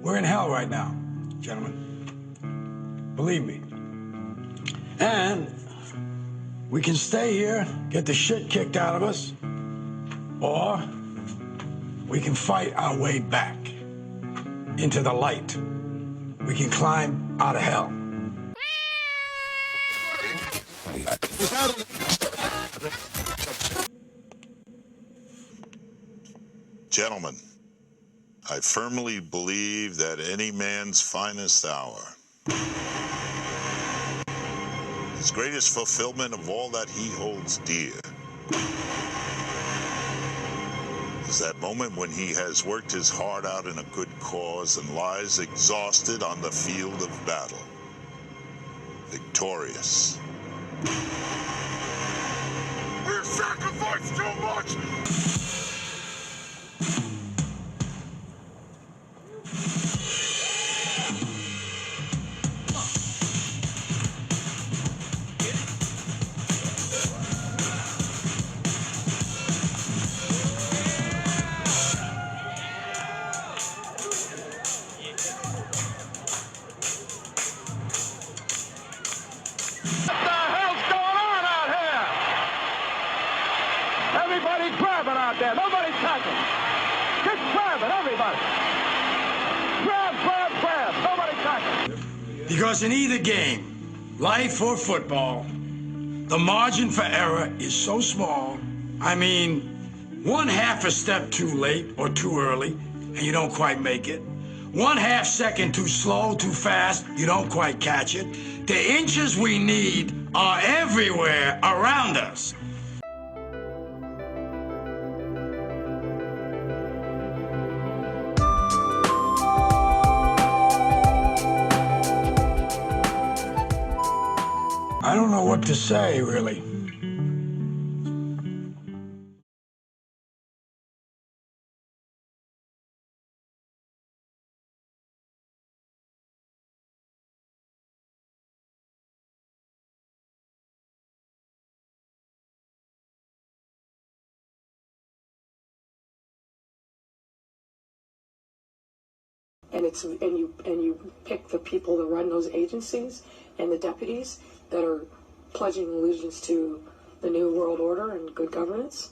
We're in hell right now, gentlemen. Believe me. And we can stay here, get the shit kicked out of us, or we can fight our way back into the light. We can climb out of hell. Gentlemen, I firmly believe that any man's finest hour, his greatest fulfillment of all that he holds dear, is that moment when he has worked his heart out in a good cause and lies exhausted on the field of battle, victorious. We've sacrificed too much! Everybody grabbing out there. Nobody touching. Just grabbing, everybody. Grab. Nobody touching. Because in either game, life or football, the margin for error is so small. I mean, 1/2 step too late or too early, and you don't quite make it. 1/2 second too slow, too fast, you don't quite catch it. The inches we need are everywhere around us. I don't know what to say, really. And you pick the people that run those agencies and the deputies that are pledging allegiance to the new world order and good governance.